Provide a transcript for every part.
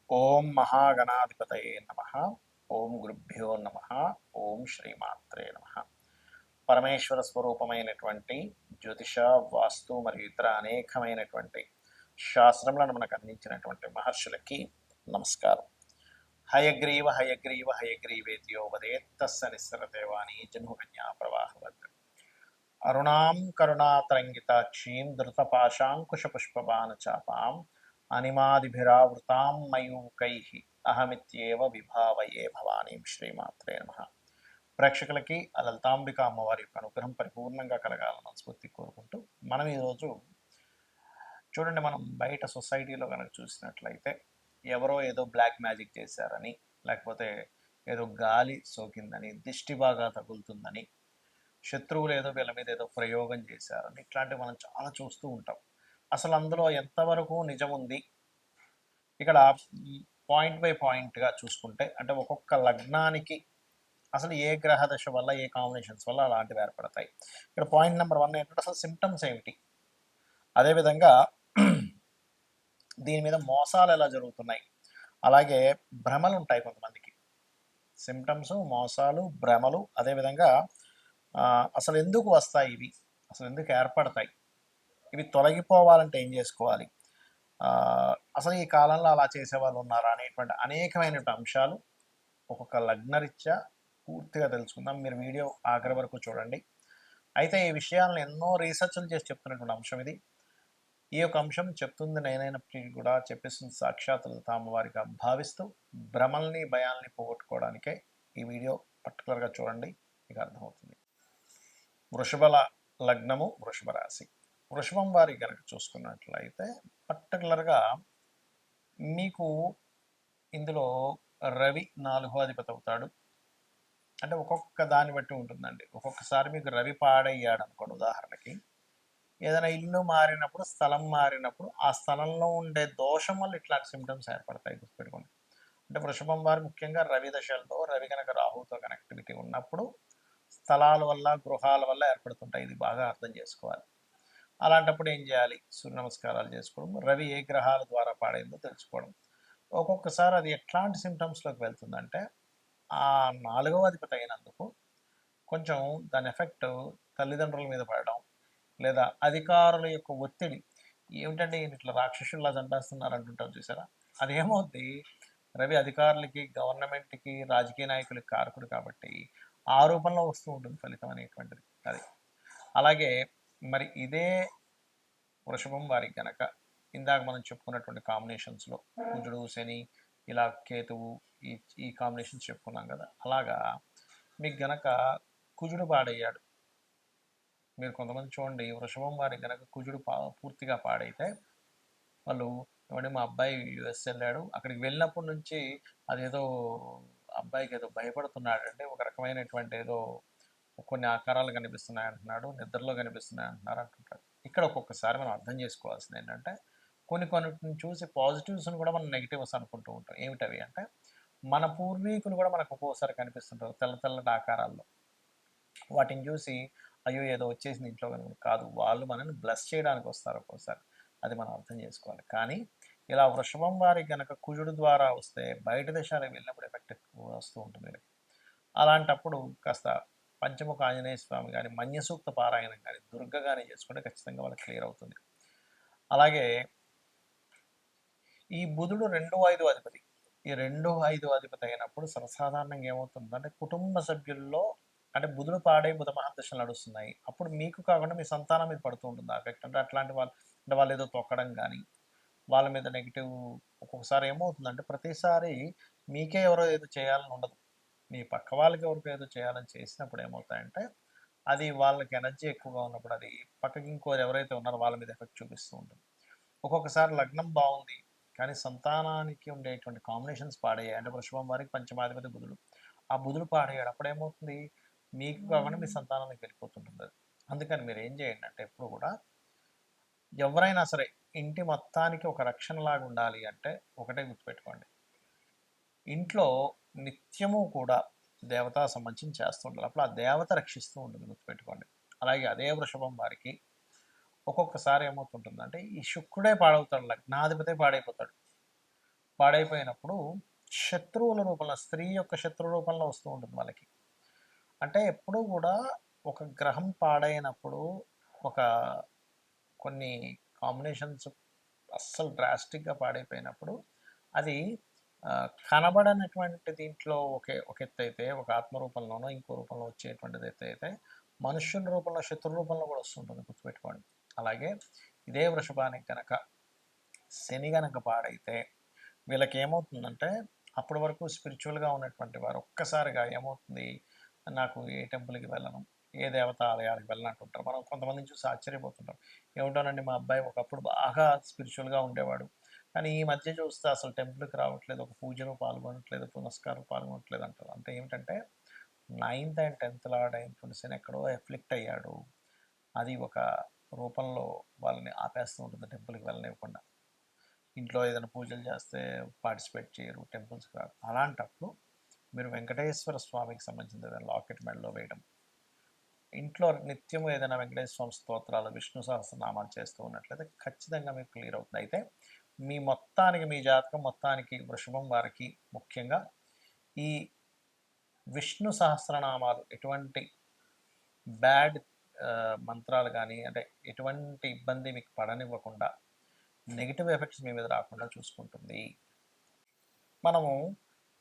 ఓం మహాగణాధిపతయే నమ. ఓం గురుభ్యో నమ. ఓం శ్రీమాత్రే నమ. పరమేశ్వర స్వరూపమైనటువంటి జ్యోతిష, వాస్తు మరియు ఇతర అనేకమైనటువంటి శాస్త్రములను మనకు అందించినటువంటి మహర్షులకి నమస్కారం. హయగ్రీవ హయగ్రీవ హయగ్రీవేతియో వదేత్తస్స నిస్సరదేవాని జన్మకన్యా ప్రవాహవత్ అరుణాం కరుణాతరంగితాక్షీం ధృతపాశాంకుశపుష్పబాణచాపాం అనిమాదిభిరావృతాం మయూకైః అహమిత్యేవ విభావయే భవానీం. శ్రీమాత్రే నమః. ప్రేక్షకులకి ఆ లలితాంబిక అమ్మవారి యొక్క అనుగ్రహం పరిపూర్ణంగా కలగాలని మనస్ఫూర్తి కోరుకుంటూ మనం ఈరోజు చూడండి, మనం బయట సొసైటీలో కనుక చూసినట్లయితే ఎవరో ఏదో బ్లాక్ మ్యాజిక్ చేశారని, లేకపోతే ఏదో గాలి సోకిందని, దిష్టి బాగా తగులుతుందని, శత్రువులు ఏదో వీళ్ళ మీద ఏదో ప్రయోగం చేశారని, ఇట్లాంటివి మనం చాలా చూస్తూ ఉంటాం. అసలు అందులో ఎంతవరకు నిజం ఉంది? ఇక్కడ పాయింట్ బై పాయింట్గా చూసుకుంటే, అంటే ఒక్కొక్క లగ్నానికి అసలు ఏ గ్రహ దశ వల్ల, ఏ కాంబినేషన్స్ వల్ల అలాంటివి ఏర్పడతాయి. ఇక్కడ పాయింట్ నెంబర్ 1 ఏంటంటే అసలు సిమ్టమ్స్ ఏమిటి, అదేవిధంగా దీని మీద మోసాలు ఎలా జరుగుతున్నాయి, అలాగే భ్రమలు ఉంటాయి కొంతమందికి. సిమ్టమ్స్, మోసాలు, భ్రమలు, అదేవిధంగా అసలు ఎందుకు వస్తాయి ఇవి, అసలు ఎందుకు ఏర్పడతాయి, ఇవి తొలగిపోవాలంటే ఏం చేసుకోవాలి, అసలు ఈ కాలంలో అలా చేసేవాళ్ళు ఉన్నారా అనేటువంటి అనేకమైనటువంటి అంశాలు ఒక్కొక్క లగ్నరీత్యా పూర్తిగా తెలుసుకుందాం. మీరు వీడియో ఆఖరి వరకు చూడండి. అయితే ఈ విషయాలను ఎన్నో రీసెర్చ్లు చేసి చెప్తున్నటువంటి అంశం ఇది. ఈ యొక్క అంశం చెప్తుంది నేనైనప్పటికీ కూడా చెప్పేస్తుంది సాక్షాత్ అమ్మవారిగా భావిస్తూ భ్రమల్ని, భయాల్ని పోగొట్టుకోవడానికే ఈ వీడియో పర్టికులర్గా చూడండి, మీకు అర్థమవుతుంది. వృషభ లగ్నము, వృషభ రాశి. వృషభం వారి కనుక చూసుకున్నట్లయితే పర్టికులర్గా మీకు ఇందులో రవి 4వ అధిపతి అవుతాడు. అంటే ఒక్కొక్క దాన్ని బట్టి ఉంటుందండి. ఒక్కొక్కసారి మీకు రవి పాడయ్యాడు అనుకోండి, ఉదాహరణకి ఏదైనా ఇల్లు మారినప్పుడు, స్థలం మారినప్పుడు ఆ స్థలంలో ఉండే దోషం వల్ల ఇట్లాంటి సిమ్టమ్స్ ఏర్పడతాయి, గుర్తుపెట్టుకోండి. అంటే వృషభం వారు ముఖ్యంగా రవి దశలతో, రవి కనుక రాహుతో కనెక్టివిటీ ఉన్నప్పుడు స్థలాల వల్ల, గృహాల వల్ల ఏర్పడుతుంటాయి. ఇది బాగా అర్థం చేసుకోవాలి. అలాంటప్పుడు ఏం చేయాలి? సూర్య నమస్కారాలు చేసుకోవడం, రవి ఏ గ్రహాల ద్వారా పాడైందో తెలుసుకోవడం. ఒక్కొక్కసారి అది ఎట్లాంటి సిమ్టమ్స్లోకి వెళ్తుందంటే, ఆ 4వ అధిపతి అయినందుకు కొంచెం దాని ఎఫెక్ట్ తల్లిదండ్రుల మీద పడడం, లేదా అధికారుల యొక్క ఒత్తిడి. ఏమిటంటే ఈయన ఇట్లా రాక్షసుల్లా చంపేస్తున్నారు అంటుంటారు చూసారా, అదేమవుద్ది, రవి అధికారులకి, గవర్నమెంట్కి, రాజకీయ నాయకులకి కారకుడు కాబట్టి ఆ రూపంలో వస్తూ ఉంటుంది ఫలితం అనేటువంటిది. అది అలాగే మరి ఇదే వృషభం వారికి గనక ఇందాక మనం చెప్పుకున్నటువంటి కాంబినేషన్స్లో కుజుడు, శని, ఇలా కేతువు, ఈ ఈ కాంబినేషన్స్ చెప్పుకున్నాం కదా, అలాగా మీకు గనక కుజుడు పాడయ్యాడు, మీరు కొంతమంది చూడండి వృషభం వారికి గనక కుజుడు పూర్తిగా పాడైతే వాళ్ళు ఏమంటే మా అబ్బాయి యుఎస్ వెళ్ళాడు, అక్కడికి వెళ్ళినప్పటి నుంచి అదేదో అబ్బాయికి ఏదో భయపడుతున్నాడంటే, ఒక రకమైనటువంటి ఏదో కొన్ని ఆకారాలు కనిపిస్తున్నాయి అంటున్నాడు, నిద్రలో కనిపిస్తున్నాయి అంటున్నారు అంటుంటాడు. ఇక్కడ ఒక్కొక్కసారి మనం అర్థం చేసుకోవాల్సింది ఏంటంటే, కొన్నిటిని చూసి పాజిటివ్స్ని కూడా మనం నెగిటివ్స్ అనుకుంటూ ఉంటాం. ఏమిటవి అంటే, మన పూర్వీకులు కూడా మనకు ఒక్కోసారి కనిపిస్తుంటారు తెల్ల తెల్లటి ఆకారాల్లో. వాటిని చూసి అయ్యో ఏదో వచ్చేసింది ఇంట్లో కనుక కాదు, వాళ్ళు మనల్ని బ్లెస్ చేయడానికి వస్తారు ఒక్కోసారి. అది మనం అర్థం చేసుకోవాలి. కానీ ఇలా వృషభం వారికి కనుక కుజుడు ద్వారా వస్తే బయట దేశాలకు వెళ్ళినప్పుడు ఎఫెక్ట్ ఎక్కువ వస్తూ ఉంటుంది వీళ్ళకి. అలాంటప్పుడు కాస్త పంచముఖ ఆంజనేయ స్వామి కానీ, మన్యసూక్త పారాయణం కానీ, దుర్గ కానీ చేసుకుంటే ఖచ్చితంగా వాళ్ళకి క్లియర్ అవుతుంది. అలాగే ఈ బుధుడు 2వ అధిపతి. ఈ 2వ అధిపతి అయినప్పుడు సర్వసాధారణంగా ఏమవుతుందంటే, కుటుంబ సభ్యుల్లో అంటే బుధుడు పాడై బుధ మహాదశలు నడుస్తున్నాయి, అప్పుడు మీకు కాకుండా మీ సంతానం మీద పడుతూ ఉంటుంది ఆ ఎఫెక్ట్. అంటే అట్లాంటి వాళ్ళు, అంటే వాళ్ళు ఏదో తొక్కడం కానీ, వాళ్ళ మీద నెగిటివ్. ఒక్కొక్కసారి ఏమవుతుందంటే ప్రతిసారి మీకే ఎవరో ఏదో చేయాలని ఉండదు, మీ పక్క వాళ్ళకి ఎవరికి ఏదో చేయాలని చేసినప్పుడు ఏమవుతాయంటే, అది వాళ్ళకి ఎనర్జీ ఎక్కువగా ఉన్నప్పుడు అది పక్కకి ఇంకోరు ఎవరైతే ఉన్నారో వాళ్ళ మీద ఎఫెక్ట్ చూపిస్తూ ఉంటుంది. ఒక్కొక్కసారి లగ్నం బాగుంది కానీ సంతానానికి ఉండేటువంటి కాంబినేషన్స్ పాడయ్యాయి. అంటే వృషభం వారికి పంచమాధిపతి బుధుడు, ఆ బుధుడు పాడయ్యాడు, అప్పుడు ఏమవుతుంది, మీకు కాకుండా మీ సంతానానికి వెళ్ళిపోతుంటుంది అది. అందుకని మీరు ఏం చేయండి అంటే, ఎప్పుడు కూడా ఎవరైనా సరే ఇంటి మొత్తానికి ఒక రక్షణలాగా ఉండాలి అంటే ఒకటే గుర్తుపెట్టుకోండి, ఇంట్లో నిత్యము కూడా దేవతా సంబంధం చేస్తుండాలి, అప్పుడు ఆ దేవత రక్షిస్తూ ఉంటుంది, గుర్తుపెట్టుకోండి. అలాగే అదే వృషభం వారికి ఒక్కొక్కసారి ఏమవుతుంటుందంటే, ఈ శుక్రుడే పాడవుతాడు, లగ్నాధిపతే పాడైపోతాడు. పాడైపోయినప్పుడు శత్రువుల రూపంలో, స్త్రీ యొక్క శత్రు రూపంలో వస్తూ ఉంటుంది వాళ్ళకి. అంటే ఎప్పుడూ కూడా ఒక గ్రహం పాడైనప్పుడు, ఒక కొన్ని కాంబినేషన్స్ అస్సలు డ్రాస్టిక్గా పాడైపోయినప్పుడు అది కనబడనటువంటి దీంట్లో ఒక ఎత్తు అయితే, ఒక ఆత్మ రూపంలోనో ఇంకో రూపంలో వచ్చేటువంటిది ఎత్తు అయితే, మనుష్యుల రూపంలో శత్రు రూపంలో కూడా వస్తుంటుంది, గుర్తుపెట్టుకోండి. అలాగే ఇదే వృషభానికి కనుక శని గనక పాడైతే వీళ్ళకి ఏమవుతుందంటే, అప్పటి వరకు స్పిరిచువల్గా ఉన్నటువంటి వారు ఒక్కసారిగా ఏమవుతుంది, నాకు ఏ టెంపుల్కి వెళ్ళను, ఏ దేవత ఆలయాలకు వెళ్ళనంటుంటారు. మనం కొంతమందిని చూసి ఆశ్చర్యపోతుంటాం. ఏమిటోనండి, మా అబ్బాయి ఒకప్పుడు బాగా స్పిరిచువల్గా ఉండేవాడు, కానీ ఈ మధ్య చూస్తే అసలు టెంపుల్కి రావట్లేదు, ఒక పూజలో పాల్గొనట్లేదు, పునస్కారం పాల్గొనట్లేదు అంటారు. అంటే ఏమిటంటే 9th అండ్ 10th లార్డ్ అయినటువంటి శని ఎక్కడో ఎఫ్లిక్ట్ అయ్యాడు. అది ఒక రూపంలో వాళ్ళని ఆపేస్తూ ఉంటుంది, టెంపుల్కి వెళ్ళనివ్వకుండా. ఇంట్లో ఏదైనా పూజలు చేస్తే పార్టిసిపేట్ చేయరు, టెంపుల్స్కి రారు. అలాంటప్పుడు మీరు వెంకటేశ్వర స్వామికి సంబంధించిన ఏదైనా లాకెట్ మెడలో వేయడం, ఇంట్లో నిత్యము ఏదైనా వెంకటేశ్వర స్వామి స్తోత్రాలు, విష్ణు సహస్రనామాలు చేస్తూ ఉన్నట్లయితే ఖచ్చితంగా మీకు క్లియర్ అవుతుంది. అయితే మీ మొత్తానికి, మీ జాతకం మొత్తానికి, వృషభం వారికి ముఖ్యంగా ఈ విష్ణు సహస్రనామాలు ఎటువంటి బ్యాడ్ మంత్రాలు కానీ, అంటే ఎటువంటి ఇబ్బంది మీకు పడనివ్వకుండా, నెగిటివ్ ఎఫెక్ట్స్ మీ మీద రాకుండా చూసుకుంటుంది. మనము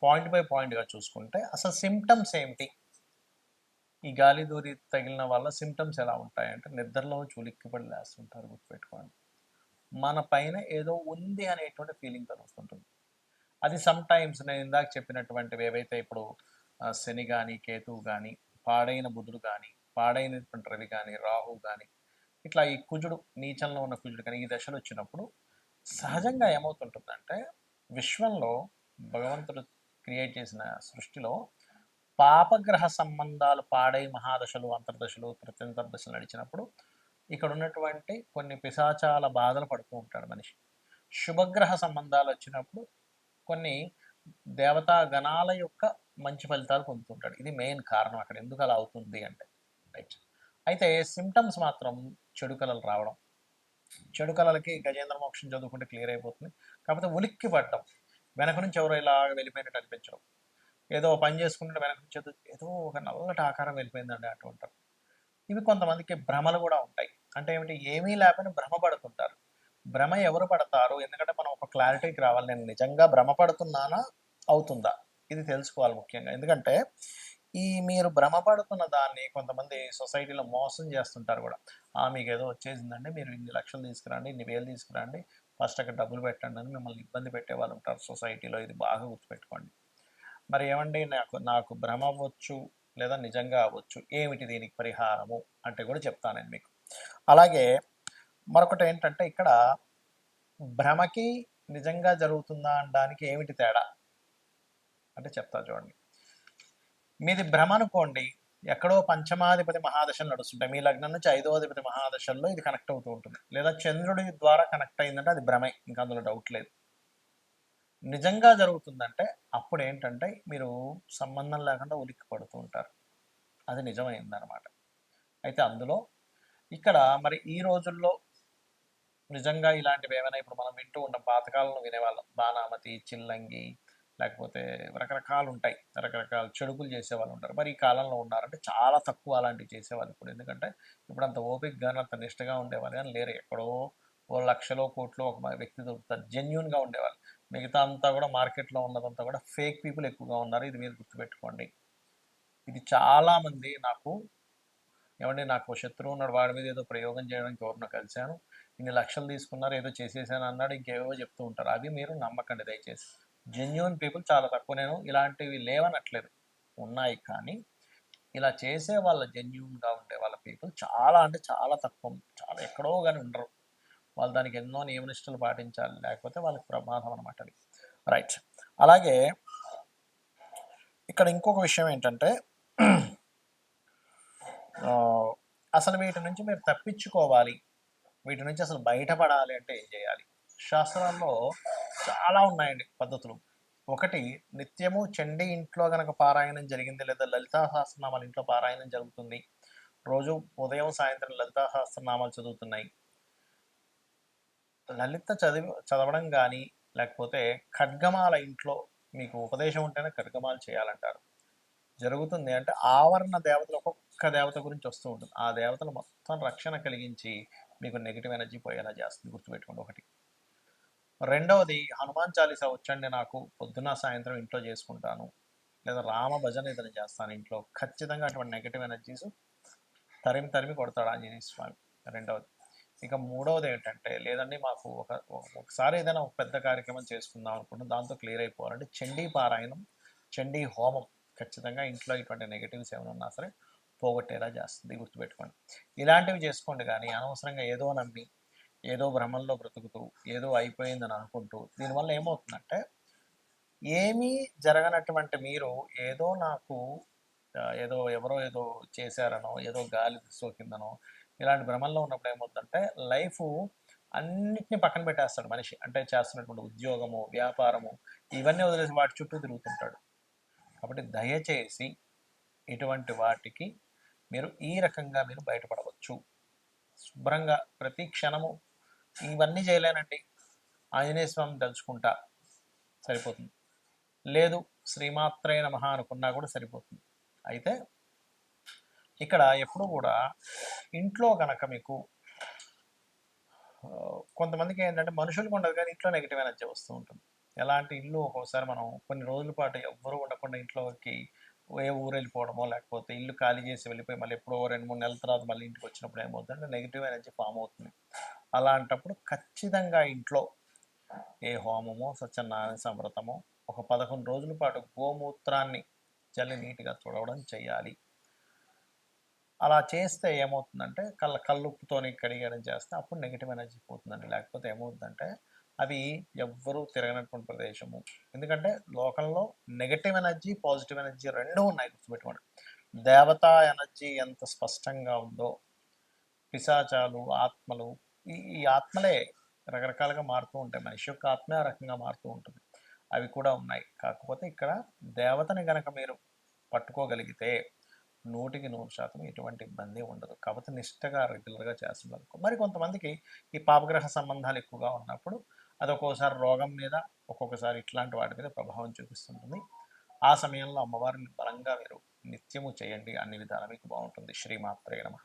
పాయింట్ బై పాయింట్గా చూసుకుంటే అసలు సిమ్టమ్స్ ఏమిటి, ఈ గాలి దూరి తగిలిన వల్ల సిమ్టమ్స్ ఎలా ఉంటాయంటే, నిద్రలో ఉలిక్కిపడి లేస్తుంటారు, గుర్తుపెట్టుకోండి. మన పైన ఏదో ఉంది అనేటువంటి ఫీలింగ్ కలుగుతుంటుంది. అది సమ్ టైమ్స్ నేను ఇందాక చెప్పినటువంటివి ఏవైతే ఇప్పుడు శని కానీ, కేతువు కానీ, పాడైన బుధుడు కానీ, పాడైనటువంటి రవి కానీ, రాహు కానీ, ఇట్లా ఈ కుజుడు, నీచంలో ఉన్న కుజుడు కానీ ఈ దశలు వచ్చినప్పుడు సహజంగా ఏమవుతుంటుందంటే, విశ్వంలో భగవంతుడు క్రియేట్ చేసిన సృష్టిలో పాపగ్రహ సంబంధాలు పాడై మహాదశలు, అంతర్దశలు, ప్రత్యంతర్దశలు నడిచినప్పుడు ఇక్కడ ఉన్నటువంటి కొన్ని పిశాచాల బాధలు పడుతూ ఉంటాడు మనిషి. శుభగ్రహ సంబంధాలు వచ్చినప్పుడు కొన్ని దేవతా గణాల యొక్క మంచి ఫలితాలు పొందుతుంటాడు. ఇది మెయిన్ కారణం అక్కడ ఎందుకు అలా అవుతుంది అంటే. రైట్. అయితే సిమ్టమ్స్ మాత్రం చెడు కళలు రావడం, చెడు కళలకి గజేంద్ర మోక్షం చదువుకుంటే క్లియర్ అయిపోతుంది. కాకపోతే ఉలిక్కి పడటం, వెనక నుంచి ఎవరో ఇలా వెళ్ళిపోయినట్టు అనిపించడం, ఏదో పని చేసుకుంటే వెనక నుంచి ఏదో ఒక నల్లటి ఆకారం వెళ్ళిపోయిందండి అంటూ ఉంటారు. ఇవి కొంతమందికి భ్రమలు కూడా ఉంటాయి. అంటే ఏమిటి, ఏమీ లేకపోయినా భ్రమ పడుతుంటారు. భ్రమ ఎవరు పడతారు, ఎందుకంటే మనం ఒక క్లారిటీకి రావాలి, నేను నిజంగా భ్రమ పడుతున్నానా, అవుతుందా, ఇది తెలుసుకోవాలి ముఖ్యంగా. ఎందుకంటే ఈ మీరు భ్రమ పడుతున్న దాన్ని కొంతమంది సొసైటీలో మోసం చేస్తుంటారు కూడా. మీకు ఏదో వచ్చేసిందండి, మీరు ఇన్ని లక్షలు తీసుకురండి, ఇన్ని వేలు తీసుకురండి, ఫస్ట్ అక్కడ డబ్బులు పెట్టండి అని మిమ్మల్ని ఇబ్బంది పెట్టే వాళ్ళు ఉంటారు సొసైటీలో. ఇది బాగా గుర్తుపెట్టుకోండి. మరి ఏమండి, నాకు నాకు భ్రమ అవ్వచ్చు లేదా నిజంగా అవ్వచ్చు, ఏమిటి దీనికి పరిహారము అంటే కూడా చెప్తాను నేను మీకు. అలాగే మరొకటి ఏంటంటే, ఇక్కడ భ్రమకి నిజంగా జరుగుతుందా అనడానికి ఏమిటి తేడా అంటే చెప్తా చూడండి. మీది భ్రమ అనుకోండి, ఎక్కడో పంచమాధిపతి మహాదశలు నడుస్తుంటాయి, మీ లగ్నం నుంచి 5వ అధిపతి మహాదశల్లో ఇది కనెక్ట్ అవుతూ ఉంటుంది, లేదా చంద్రుడి ద్వారా కనెక్ట్ అయిందంటే అది భ్రమే, ఇంకా అందులో డౌట్ లేదు. నిజంగా జరుగుతుందంటే అప్పుడు ఏంటంటే మీరు సంబంధం లేకుండా ఉలిక్కి పడుతూ ఉంటారు, అది నిజమైందనమాట. అయితే అందులో ఇక్కడ మరి ఈ రోజుల్లో నిజంగా ఇలాంటివి ఏమైనా ఇప్పుడు మనం వింటూ ఉంటాం, పాతకాలంలో వినేవాళ్ళం, బాణామతి, చిల్లంగి, లేకపోతే రకరకాలు ఉంటాయి, రకరకాల చెడుకులు చేసేవాళ్ళు ఉంటారు. మరి ఈ కాలంలో ఉన్నారంటే చాలా తక్కువ అలాంటివి చేసేవాళ్ళు ఇప్పుడు. ఎందుకంటే ఇప్పుడు అంత ఓపిక కానీ అంత నిష్టగా ఉండేవాళ్ళు కానీ లేరు. ఎక్కడో ఓ లక్షలో కోట్లో ఒక వ్యక్తి దొరుకుతారు జెన్యున్గా ఉండేవాళ్ళు. మిగతా అంతా కూడా మార్కెట్లో ఉన్నదంతా కూడా ఫేక్ పీపుల్ ఎక్కువగా ఉన్నారు, ఇది మీరు గుర్తుపెట్టుకోండి. ఇది చాలామంది ఏమంటే నాకు శత్రువు ఉన్నాడు, వాడి మీద ఏదో ప్రయోగం చేయడానికి ఎవరినో కలిశాను, ఇన్ని లక్షలు తీసుకున్నారు, ఏదో చేసేసాను అన్నాడు, ఇంకేవో చెప్తూ ఉంటారు. అవి మీరు నమ్మకండి దయచేసి. జెన్యున్ పీపుల్ చాలా తక్కువ. నేను ఇలాంటివి లేవనట్లేదు, ఉన్నాయి, కానీ ఇలా చేసే వాళ్ళ జెన్యున్గా ఉండే వాళ్ళ పీపుల్ చాలా అంటే చాలా తక్కువ, చాలా ఎక్కడో కానీ ఉండరు. వాళ్ళు దానికి ఎన్నో నియమనిష్టలు పాటించాలి, లేకపోతే వాళ్ళకి ప్రమాదం అనమాట అది. రైట్. అలాగే ఇక్కడ ఇంకొక విషయం ఏంటంటే, అసలు వీటి నుంచి మీరు తప్పించుకోవాలి, వీటి నుంచి అసలు బయటపడాలి అంటే ఏం చేయాలి? శాస్త్రాల్లో చాలా ఉన్నాయండి పద్ధతులు. ఒకటి, నిత్యము చండీ ఇంట్లో గనక పారాయణం జరిగింది, లేదా లలితా సహస్రనామాలు ఇంట్లో పారాయణం జరుగుతుంది, రోజు ఉదయం సాయంత్రం లలితా సహస్రనామాలు చదువుతున్నాయి, లలిత చదవడం కానీ లేకపోతే ఖడ్గమాల ఇంట్లో మీకు ఉపదేశం ఉంటేనే ఖడ్గమాల చేయాలంటారు. జరుగుతుంది అంటే ఆవరణ దేవతలు ఒక్కొక్క దేవత గురించి వస్తూ ఉంటుంది. ఆ దేవతలు మొత్తం రక్షణ కలిగించి మీకు నెగిటివ్ ఎనర్జీ పోయేలా చేస్తుంది. గుర్తుపెట్టుకోండి ఒకటి. రెండవది హనుమాన్ చాలీసా వచ్చండి నాకు పొద్దున సాయంత్రం ఇంట్లో చేసుకుంటాను, లేదా రామ భజన ఏదైనా చేస్తాను ఇంట్లో, ఖచ్చితంగా అటువంటి నెగిటివ్ ఎనర్జీస్ తరిమి తరిమి కొడతాడు ఆంజనేయ స్వామి. రెండవది. ఇక మూడవది ఏంటంటే, లేదండి మాకు ఒకసారి ఏదైనా ఒక పెద్ద కార్యక్రమం చేసుకుందాం అనుకుంటే దాంతో క్లియర్ అయిపోవాలంటే చండీ పారాయణం, చండీ హోమం ఖచ్చితంగా ఇంట్లో ఇటువంటి నెగిటివ్స్ ఏమైనా ఉన్నా సరే పోగొట్టేలా చేస్తుంది. గుర్తుపెట్టుకోండి. ఇలాంటివి చేసుకోండి, కానీ అనవసరంగా ఏదో నమ్మి ఏదో భ్రమంలో బ్రతుకుతూ ఏదో అయిపోయిందని అనుకుంటూ దీనివల్ల ఏమవుతుందంటే, ఏమీ జరగనటువంటి మీరు ఏదో నాకు ఏదో ఎవరో ఏదో చేశారనో, ఏదో గాలి సోకిందనో, ఇలాంటి భ్రమంలో ఉన్నప్పుడు ఏమవుతుందంటే లైఫ్ అన్నిటిని పక్కన పెట్టేస్తాడు మనిషి. అంటే చేస్తున్నటువంటి ఉద్యోగము, వ్యాపారము ఇవన్నీ వదిలేసి వాటి చుట్టూ తిరుగుతుంటాడు. కాబట్టి దయచేసి ఇటువంటి వాటికి మీరు ఈ రకంగా మీరు బయటపడవచ్చు. శుభ్రంగా ప్రతి క్షణము ఇవన్నీ చేయలేనండి, ఆంజనేయ స్వామిని తలుచుకుంటా సరిపోతుంది. లేదు శ్రీమాత్రే నమః అనుకున్నా కూడా సరిపోతుంది. అయితే ఇక్కడ ఎప్పుడు కూడా ఇంట్లో కనుక మీకు కొంతమందికి ఏంటంటే మనుషులకు ఉండదు కానీ ఇంట్లో నెగిటివ్ ఎనర్జీ వస్తూ ఉంటుంది. ఎలాంటి ఇల్లు ఒక్కోసారి మనం కొన్ని రోజుల పాటు ఎవ్వరూ ఉండకుండా ఇంట్లోకి ఏ ఊరు వెళ్ళిపోవడమో, లేకపోతే ఇల్లు ఖాళీ చేసి వెళ్ళిపోయి మళ్ళీ ఎప్పుడో 2-3 నెలల తర్వాత మళ్ళీ ఇంటికి వచ్చినప్పుడు ఏమవుతుందంటే నెగిటివ్ ఎనర్జీ ఫామ్ అవుతుంది. అలాంటప్పుడు ఖచ్చితంగా ఇంట్లో ఏ హోమమో, సత్యనారాయణ సంవ్రతమో ఒక 11 రోజుల పాటు గోమూత్రాన్ని చల్లి నీట్గా తుడవడం చేయాలి. అలా చేస్తే ఏమవుతుందంటే కల్లుప్పుతోని కడిగడం చేస్తే అప్పుడు నెగిటివ్ ఎనర్జీ పోతుందండి. లేకపోతే ఏమవుతుందంటే అవి ఎవ్వరూ తిరగనటువంటి ప్రదేశము. ఎందుకంటే లోకంలో నెగటివ్ ఎనర్జీ, పాజిటివ్ ఎనర్జీ రెండూ ఉన్నాయి, గుర్తుపెట్టుకోండి. దేవతా ఎనర్జీ ఎంత స్పష్టంగా ఉందో, పిశాచాలు, ఆత్మలు, ఈ ఆత్మలే రకరకాలుగా మారుతూ ఉంటాయి. మనిషి యొక్క ఆత్మే ఆ రకంగా మారుతూ ఉంటుంది. అవి కూడా ఉన్నాయి. కాకపోతే ఇక్కడ దేవతని గనక మీరు పట్టుకోగలిగితే 100% ఎటువంటి ఇబ్బంది ఉండదు. కాకపోతే నిష్టగా రెగ్యులర్గా చేస్తున్నారు. మరి కొంతమందికి ఈ పాపగ్రహ సంబంధాలు ఎక్కువగా ఉన్నప్పుడు అది ఒక్కోసారి రోగం మీద, ఒక్కొక్కసారి ఇట్లాంటి వాటి మీద ప్రభావం చూపిస్తుంటుంది. ఆ సమయంలో అమ్మవారిని బలంగా మీరు నిత్యము చేయండి, అన్ని విధాలా మీకు బాగుంటుంది. శ్రీమాత్రే నమః.